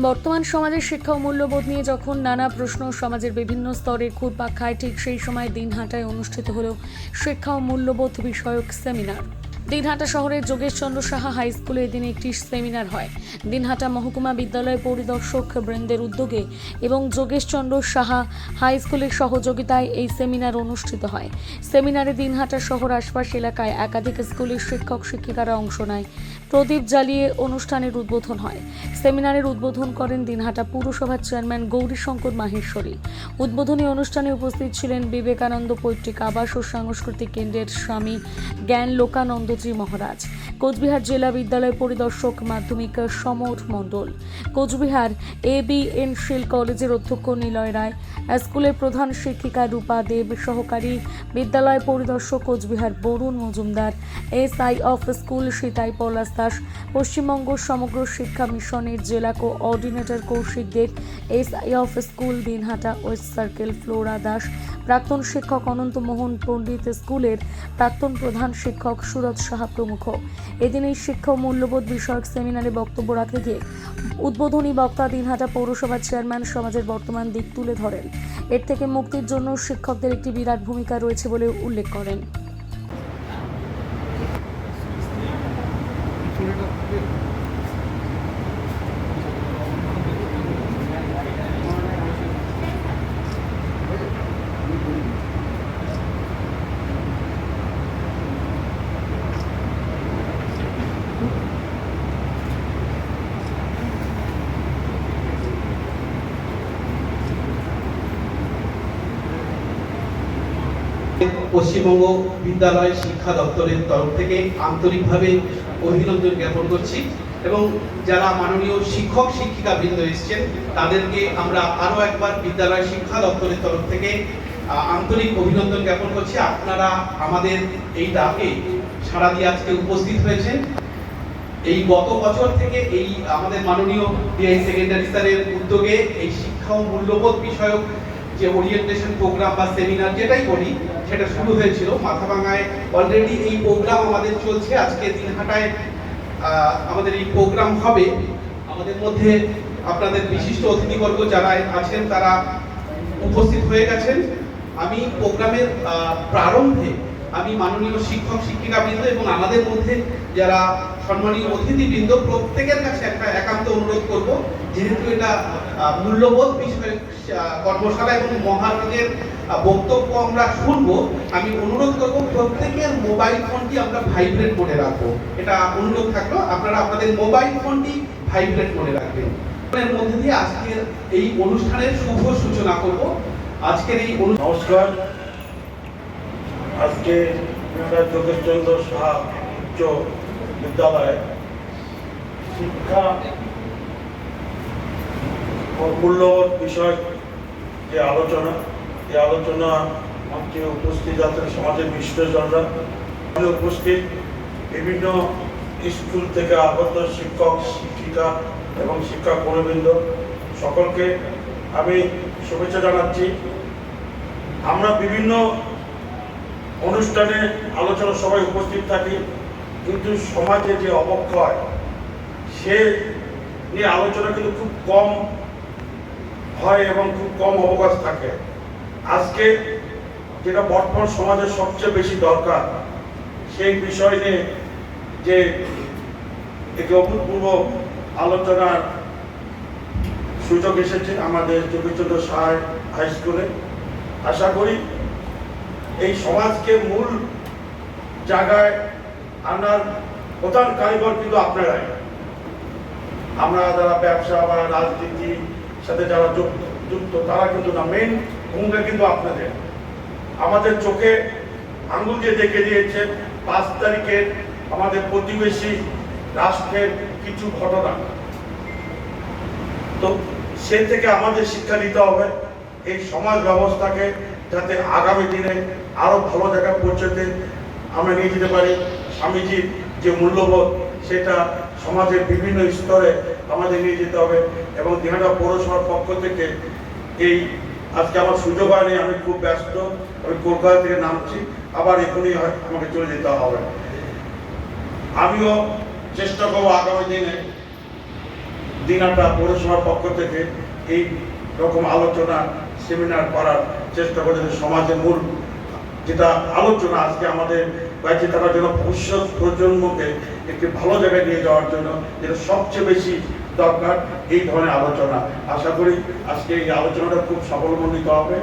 বর্তমান সমাজের শিক্ষা ও মূল্যবোধ নিয়ে যখন নানা প্রশ্ন সমাজের বিভিন্ন স্তরে ঘুরপাক খায়, ঠিক সেই সময় দিনহাটায় অনুষ্ঠিত হলো শিক্ষা ও মূল্যবোধ বিষয়ক সেমিনার। দিনহাটা শহরের যোগেশচন্দ্র সাহা হাই স্কুলে এদিন একটি সেমিনার হয়। দিনহাটা মহকুমা বিদ্যালয় পরিদর্শক বৃন্দের উদ্যোগে এবং যোগেশচন্দ্র সাহা হাই স্কুলের সহযোগিতায় এই সেমিনার অনুষ্ঠিত হয়। সেমিনারে দিনহাটা শহর আশপাশ এলাকায় একাধিক স্কুলের শিক্ষক শিক্ষিকারা অংশ নেয়। প্রদীপ জ্বালিয়ে অনুষ্ঠানের উদ্বোধন হয়। সেমিনারের উদ্বোধন করেন দিনহাটা পুরসভার চেয়ারম্যান গৌরীশঙ্কর মাহেশ্বরী। উদ্বোধনী অনুষ্ঠানে উপস্থিত ছিলেন বিবেকানন্দ পৈতৃক আবাস ও সাংস্কৃতিক কেন্দ্রের স্বামী জ্ঞান লোকানন্দজি মহারাজ, কোচবিহার জেলা বিদ্যালয় পরিদর্শক মাধ্যমিক সমর মণ্ডল, কোচবিহার ABN-শীল কলেজের অধ্যক্ষ নিলয় রায়, স্কুলের প্রধান শিক্ষিকা রূপা দেব, সহকারী বিদ্যালয় পরিদর্শক Coochbehar Barun Majumdar, SI of school Sitai Palash Das, Paschimbanga Samagra Shiksha মিশনের জেলা coordinator Koushik Deb, SI of school Dinhata west circle Flora Das, প্রাক্তন শিক্ষক অনন্ত মোহন পণ্ডিত, স্কুলের প্রাক্তন প্রধান শিক্ষক সুরজ সাহা প্রমুখ। এদিন এই শিক্ষা ও মূল্যবোধ বিষয়ক সেমিনারে বক্তব্য রাখতে গিয়ে উদ্বোধনী বক্তা দিনহাটা পৌরসভার চেয়ারম্যান সমাজের বর্তমান দিক তুলে ধরেন। এর থেকে মুক্তির জন্য শিক্ষকদের একটি বিরাট ভূমিকা রয়েছে বলে উল্লেখ করেন। পশ্চিমবঙ্গ বিদ্যালয় শিক্ষা দপ্তরের তরফ থেকে আন্তরিকভাবে অভিনন্দন জ্ঞাপন করছি এবং যারা মাননীয় শিক্ষক শিক্ষিকা বৃন্দ এসেছেন তাদেরকে আমরা আরো একবার বিদ্যালয় শিক্ষা দপ্তরের তরফ থেকে আন্তরিক অভিনন্দন জ্ঞাপন করছি। আপনারা আমাদের এই ডাকে সাড়া দিয়ে আজকে উপস্থিত হয়েছেন। এই গত বছর থেকে এই আমাদের মাননীয় DI সেকেন্ডারি স্যারের উদ্যোগে এই শিক্ষা ও মূল্যবোধ বিষয়ক যে ওরিয়েন্টেশন প্রোগ্রাম বা সেমিনার যেটাই বলি সেটা শুরু হয়েছিল মাথাভাঙায়। অলরেডি এই প্রোগ্রাম আমাদের চলছে। আজকে দিনহাটায় আমাদের এই প্রোগ্রাম হবে। আমাদের মধ্যে আপনাদের বিশিষ্ট অতিথিবর্গ যারা আছেন তারা উপস্থিত হয়ে গেছেন। আমি প্রোগ্রামের প্রারম্ভে আমি মাননীয় শিক্ষক শিক্ষিকা বৃন্দ এবং আমাদের মধ্যে যারা সম্মানীয় অতিথিবৃন্দ প্রত্যেকের কাছে একটা একান্ত অনুরোধ করব, যেহেতু এটা মূল্যবোধ বিষয়ক কর্মশালা এবং মহারাজের বক্তব্য আমরা শুনবো, আমি অনুরোধ করব প্রত্যেকের মোবাইল ফোনটি আমরা ভাইব্রেট করে রাখবো। এটা অনুরোধ থাকলো, আপনারা আপনাদের মোবাইল ফোনটি ভাইব্রেট করে রাখবেন। এর মধ্যে দিয়ে আজকের এই অনুষ্ঠানের শুভ সূচনা করব। আজকের এই নমস্কার। আজকে যোগেশচন্দ্র সাহা উচ্চ বিদ্যালয়ে শিক্ষা ও মূল্যবোধ বিষয়ক যে আলোচনা, এই আলোচনা মঞ্চে উপস্থিত আছেন সমাজের বিশিষ্টজনরা, উপস্থিত বিভিন্ন স্কুল থেকে আগত শিক্ষক শিক্ষিকা এবং শিক্ষাকর্মীবৃন্দ, সকলকে আমি শুভেচ্ছা জানাচ্ছি। আমরা বিভিন্ন অনুষ্ঠানে আলোচনা সবাই উপস্থিত থাকি, কিন্তু সমাজে যে অবক্ষয় সে নিয়ে আলোচনা কিন্তু খুব কম হয় এবং খুব কম অবকাশ থাকে। আজকে যেটা বর্তমান সমাজের সবচেয়ে বেশি দরকার, সেই বিষয় নিয়ে যে একটি অভূতপূর্ব আলোচনার সুযোগ এসেছে আমাদের যোগেশচন্দ্র সাহা হাই স্কুলে। আশা করি এই সমাজকে মূল জায়গায় আনার প্রধান কারিগর কিন্তু আপনারাই। আমরা যারা ব্যবসা বা রাজনীতির সাথে যারা যুক্ত তারা কিন্তু না, মেইন ভূমিকা কিন্তু আপনাদের। আমাদের চোখে আঙুল দিয়ে দেখে দিয়েছে 5 তারিখের আমাদের প্রতিবেশী রাষ্ট্রের কিছু ঘটনা। তো সে থেকে আমাদের শিক্ষা নিতে হবে এই সমাজ ব্যবস্থাকে, যাতে আগামী দিনে আরো ভালো জায়গায় পৌঁছতে আমরা নিয়ে যেতে পারি। স্বামীজির যে মূল্যবোধ সেটা সমাজের বিভিন্ন স্তরে আমাদের নিয়ে যেতে হবে। এবং দিনহাটা পৌরসভার পক্ষ থেকে এই আজকে আমার সুযোগ হয়নি, আমি খুব ব্যস্ত, আমি কলকাতা থেকে নামছি, আবার এখনই আমাকে চলে যেতে হবে। আমিও চেষ্টা করবো আগামী দিনে দিনাটা পৌরসভার পক্ষ থেকে এই রকম আলোচনা সেমিনার করার চেষ্টা করে সমাজের মূল যেটা আলোচনা আজকে আমাদের বেঁচে থাকার জন্য ভবিষ্যৎ প্রজন্মকে একটি ভালো জায়গায় নিয়ে যাওয়ার জন্য যেটা সবচেয়ে বেশি দরকার এই ধরনের আলোচনা। আশা করি আজকে এই আলোচনাটা খুব সফলমণ্ডিত হবে।